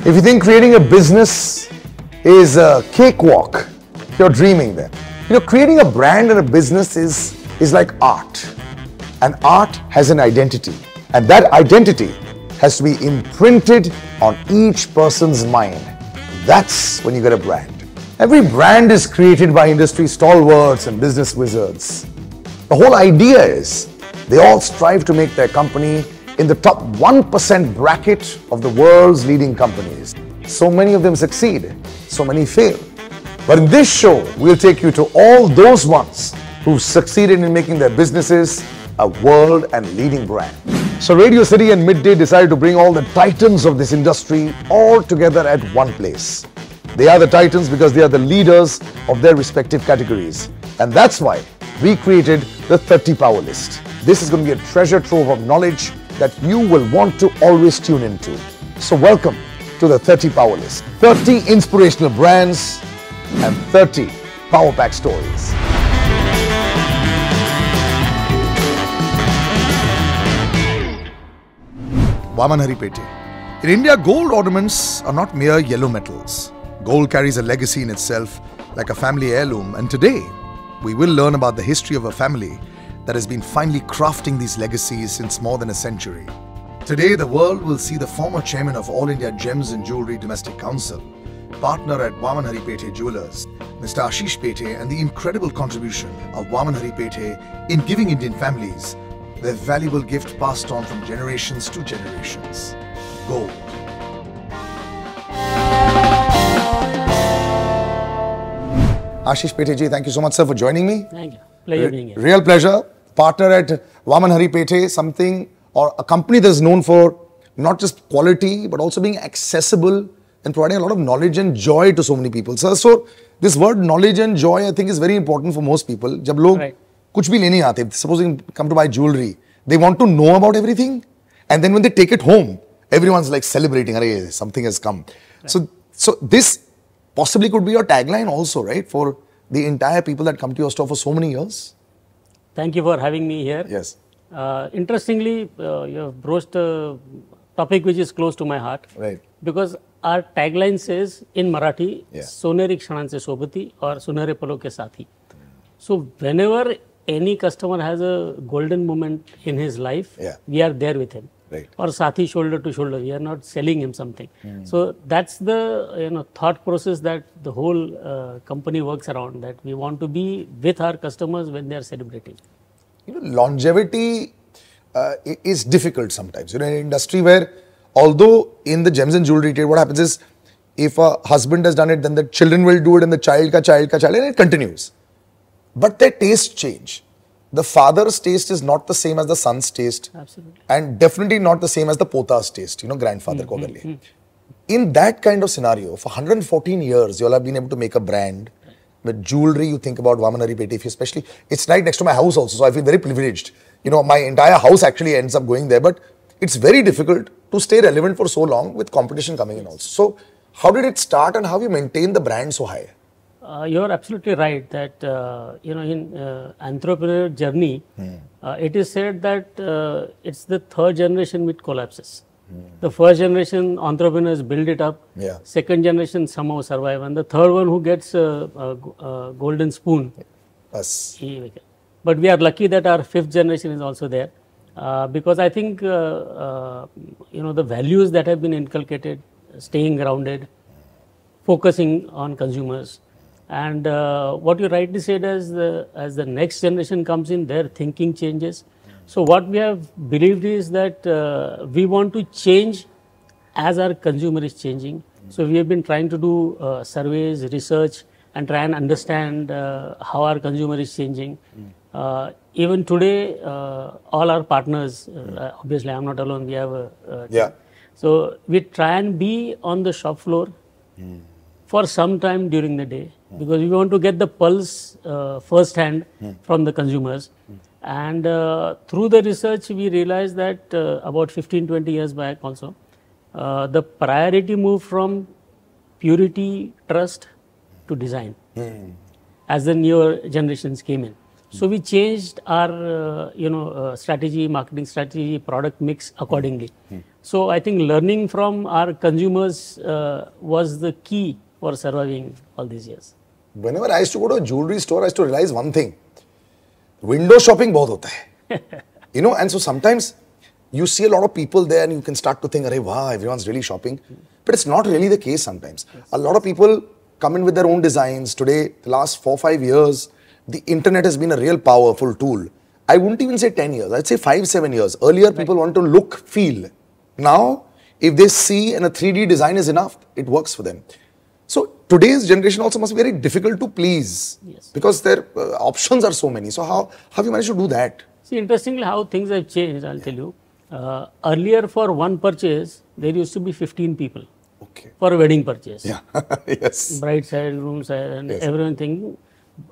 If you think creating a business is a cakewalk, you're dreaming then. You know, creating a brand and a business is like art. And art has an identity. And that identity has to be imprinted on each person's mind. That's when you get a brand. Every brand is created by industry stalwarts and business wizards. The whole idea is they all strive to make their company in the top 1% bracket of the world's leading companies. So many of them succeed, so many fail. But in this show, we'll take you to all those ones who've succeeded in making their businesses a world and leading brand. So Radio City and Midday decided to bring all the titans of this industry all together at one place. They are the titans because they are the leaders of their respective categories. And that's why we created the 30 Powerlist. This is going to be a treasure trove of knowledge that you will want to always tune into. So welcome to the 30 Powerlist. 30 inspirational brands and 30 power pack stories. Waman Hari Pethe. In India, gold ornaments are not mere yellow metals. Gold carries a legacy in itself, like a family heirloom, and today we will learn about the history of a family that has been finely crafting these legacies since more than a century. Today, the world will see the former chairman of All India Gems and Jewellery Domestic Council, partner at Waman Hari Pethe Jewellers, Mr. Ashish Pethe, and the incredible contribution of Waman Hari Pethe in giving Indian families their valuable gift passed on from generations to generations: gold. Ashish Pethe ji, thank you so much, sir, for joining me. Thank you. Pleasure being here. Real pleasure. Partner at Waman Hari Pethe, something or a company that is known for not just quality but also being accessible and providing a lot of knowledge and joy to so many people. Sir, so this word knowledge and joy, I think, is very important for most people. जब लोग कुछ भी लेने आते, supposing come to buy jewelry, they want to know about everything, and then when they take it home, everyone's like celebrating, "Arey, something has come." Right. So this possibly could be your tagline also, right, for the entire people that come to your store for so many years. Thank you for having me here. Yes. Interestingly, you have broached a topic which is close to my heart. Right. Because our tagline says in Marathi, Yeah. "Soneri kshananche sobati" or "Sunere palo ke sathi." So whenever any customer has a golden moment in his life, Yeah. we are there with him. Right. Or sathi, shoulder to shoulder. We are not selling him something. So that's the thought process that the whole company works around. That we want to be with our customers when they are celebrating. You know, longevity is difficult sometimes. You know, in an industry where, although in the gems and jewelry trade, what happens is, if a husband has done it, then the children will do it, and the child ka child ka child, and it continues. But their tastes change. The father's taste is not the same as the son's taste. Absolutely. And definitely not the same as the pota's taste, you know, grandfather ko agar liye. In that kind of scenario, for 114 years, you all have been able to make a brand. With jewelry, you think about Waman Hari Pethe, especially, it's right next to my house also, so I feel very privileged. You know, my entire house actually ends up going there, but it's very difficult to stay relevant for so long with competition coming in also. So, how did it start and how you maintain the brand so high? You're absolutely right that, in entrepreneurial journey, it is said that it's the third generation which collapses. The first generation entrepreneurs build it up. Yeah. Second generation somehow survive, and the third one who gets a golden spoon. Us. But we are lucky that our fifth generation is also there, because I think the values that have been inculcated, staying grounded, focusing on consumers, and what you rightly said, as the next generation comes in, their thinking changes. So what we have believed is that we want to change as our consumer is changing. So we have been trying to do surveys, research, and try and understand how our consumer is changing. Even today, all our partners, obviously I'm not alone, we have a team. So we try and be on the shop floor for some time during the day, because we want to get the pulse first hand from the consumers. And through the research, we realized that about 15-20 years back also, the priority moved from purity, trust to design as the newer generations came in. So we changed our, strategy, marketing strategy, product mix accordingly. So I think learning from our consumers was the key for surviving all these years. Whenever I used to go to a jewelry store, I used to realize one thing. Window shopping बहुत होता है. And so sometimes you see a lot of people there and you can start to think, "Arey, wow, everyone's really shopping." But it's not really the case sometimes. Yes. A lot of people come in with their own designs. Today, the last 4-5 years, the internet has been a real powerful tool. I wouldn't even say 10 years. I'd say 5-7 years. Earlier, people want to look, feel. Now, if they see and a 3D design is enough, it works for them. So today's generation also must be very difficult to please. Yes. Because their options are so many. So how have you managed to do that? See, interestingly, how things have changed, I'll tell you. Earlier, for one purchase, there used to be 15 people. Okay. For a wedding purchase. Yeah. Yes. Bride side, groom side, and everything.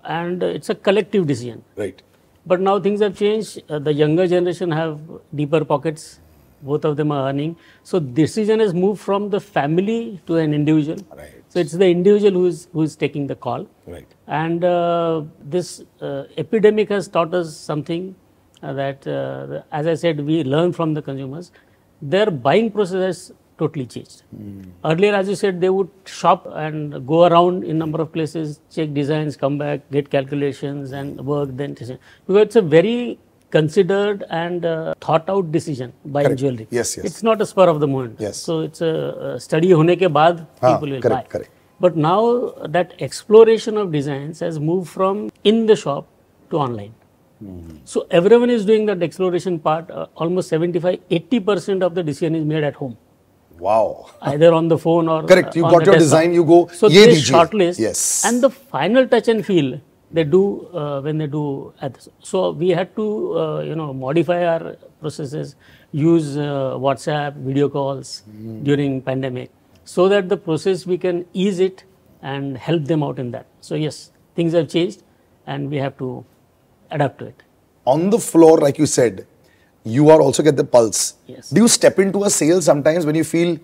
And it's a collective decision. Right. But now things have changed. The younger generation have deeper pockets. Both of them are earning. So decision has moved from the family to an individual. Right. So it's the individual who is taking the call. Right. And this epidemic has taught us something that, as I said, we learn from the consumers. Their buying process has totally changed. Earlier, as you said, they would shop and go around in number of places, check designs, come back, get calculations and work, then decision. Because it's a very considered and thought out decision buying jewelry. Yes, yes. It's not a spur of the moment. Yes. So it's a study hone ke baad people will buy. Correct. But now that exploration of designs has moved from in the shop to online. So everyone is doing that exploration part. Almost 75-80% of the decision is made at home. Wow. Either on the phone or correct. You on got your design, you go. So they shortlist. Yes. And the final touch and feel they do when they do. So we had to modify our processes, use WhatsApp, video calls during pandemic, so that the process we can ease it and help them out in that. So yes, things have changed, and we have to adapt to it. On the floor, like you said, you are also get the pulse. Yes. Do you step into a sale sometimes when you feel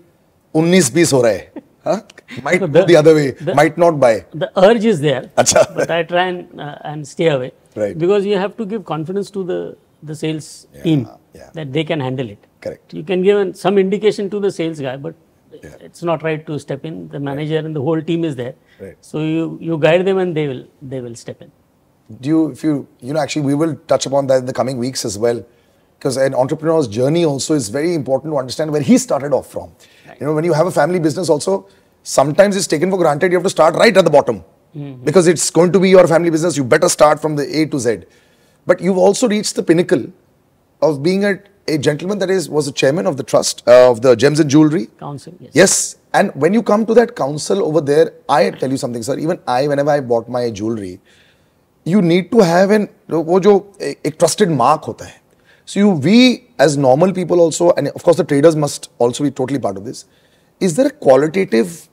19-20 ho raha hai? Huh? Might go the other way, might not buy. The urge is there, Achha. but I try and stay away. Right. Because you have to give confidence to the sales team that they can handle it. Correct. You can give some indication to the sales guy, but it's not right to step in. The manager and the whole team is there. Right. So you guide them and they will step in. Actually, we will touch upon that in the coming weeks as well. Because an entrepreneur's journey also is very important to understand where he started off from. Right. When you have a family business also, sometimes it's taken for granted. You have to start right at the bottom. Because it's going to be your family business. You better start from the A to Z. But you've also reached the pinnacle of being a gentleman that was a chairman of the trust of the Gems and Jewellery. Council, yes. Yes. And when you come to that council over there, I tell you something, sir. Even whenever I bought my jewellery, you need to have a trusted mark hota hai. So we as normal people also, and of course the traders must also be totally part of this. Is there a qualitative,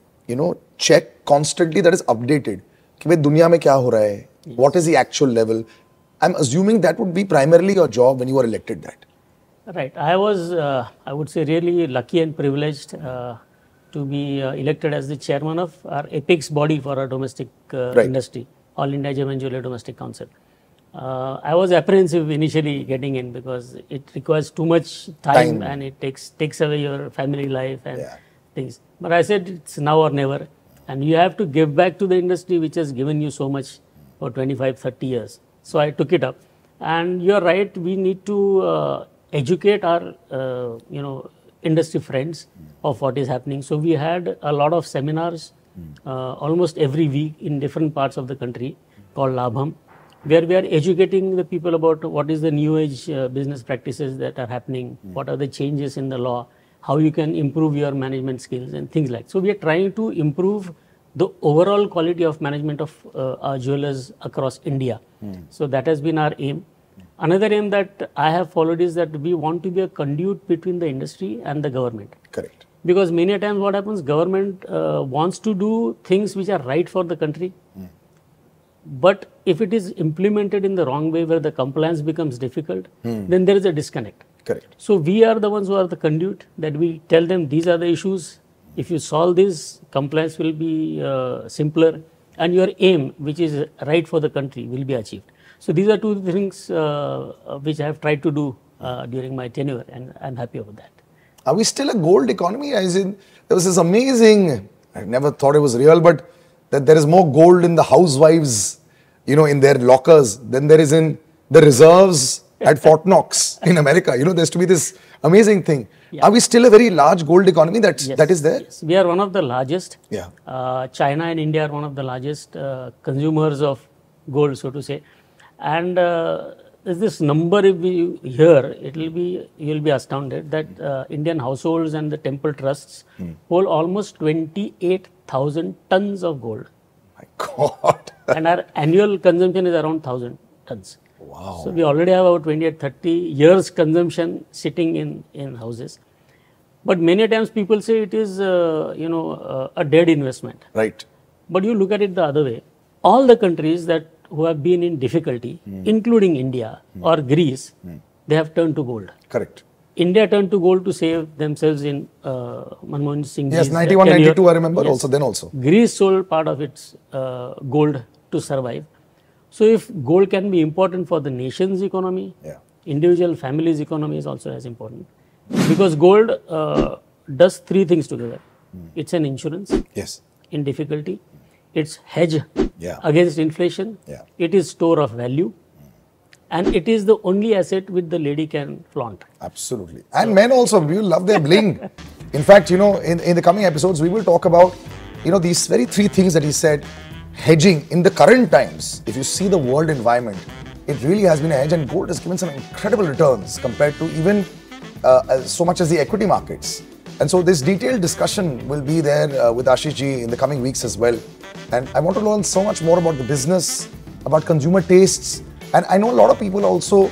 check constantly that is updated? Ki bhai dunya mein kya ho raha hai? Yes. What is the actual level? I'm assuming that would be primarily your job when you were elected that. Right. I was, I would say, really lucky and privileged to be elected as the chairman of our apex body for our domestic industry, All India Gem and Jewellery Domestic Council. I was apprehensive initially getting in because it requires too much time and it takes away your family life and things. But I said it's now or never, and you have to give back to the industry which has given you so much for 25-30 years. So I took it up, and you're right. We need to educate our industry friends of what is happening. So we had a lot of seminars almost every week in different parts of the country called Labham, where we are educating the people about what is the new age business practices that are happening, what are the changes in the law, how you can improve your management skills and things like that. So we are trying to improve the overall quality of management of our jewelers across India. So that has been our aim. Another aim that I have followed is that we want to be a conduit between the industry and the government. Correct. Because many times what happens, government wants to do things which are right for the country. But if it is implemented in the wrong way where the compliance becomes difficult, then there is a disconnect. Correct. So we are the ones who are the conduit, that we tell them these are the issues. If you solve this, compliance will be simpler and your aim, which is right for the country, will be achieved. So these are two things which I have tried to do during my tenure, and I'm happy about that. Are we still a gold economy? As in, there was this amazing, I never thought it was real, but that there is more gold in the housewives, in their lockers than there is in the reserves at Fort Knox in America. There used to be this amazing thing. Yeah. Are we still a very large gold economy that is there? Yes, we are one of the largest. Yeah. China and India are one of the largest consumers of gold, so to say. And this number, if you hear, you'll be astounded that Indian households and the temple trusts hold almost 28,000 tons of gold. My God. And our annual consumption is around 1,000 tons. Wow. So we already have about 28-30 years consumption sitting in houses. But many times people say it is, a dead investment. Right. But you look at it the other way. All the countries who have been in difficulty, including India or Greece, they have turned to gold. Correct. India turned to gold to save themselves in Manmohan Singh. Yes, 91, 92, I remember. Yes. Also. Greece sold part of its gold to survive. So if gold can be important for the nation's economy, individual families' economy is also as important. Because gold does three things together. It's an insurance in difficulty. It's hedge against inflation. It is store of value. And it is the only asset which the lady can flaunt. Absolutely. And men also, we love their bling. In fact, in the coming episodes, we will talk about, these very three things that he said. Hedging in the current times, if you see the world environment, it really has been a hedge, and gold has given some incredible returns compared to even so much as the equity markets. And so this detailed discussion will be there with Ashish ji in the coming weeks as well. And I want to learn so much more about the business, about consumer tastes. And I know a lot of people also,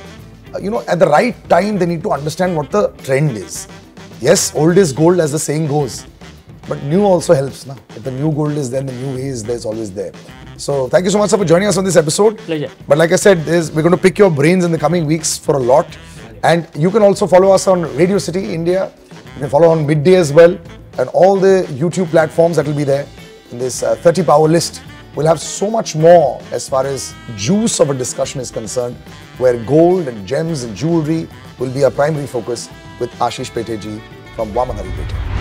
at the right time, they need to understand what the trend is. Yes, old is gold, as the saying goes. But new also helps. If the new gold is there, the new way is there's always there. So thank you so much for joining us on this episode. Pleasure. But like I said, we're going to pick your brains in the coming weeks for a lot. And you can also follow us on Radio City India. You can follow on Midday as well. And all the YouTube platforms that will be there in this 30 Power list. We'll have so much more as far as juice of a discussion is concerned, where gold and gems and jewelry will be our primary focus with Ashish Pethe ji from Waman Hari Pethe.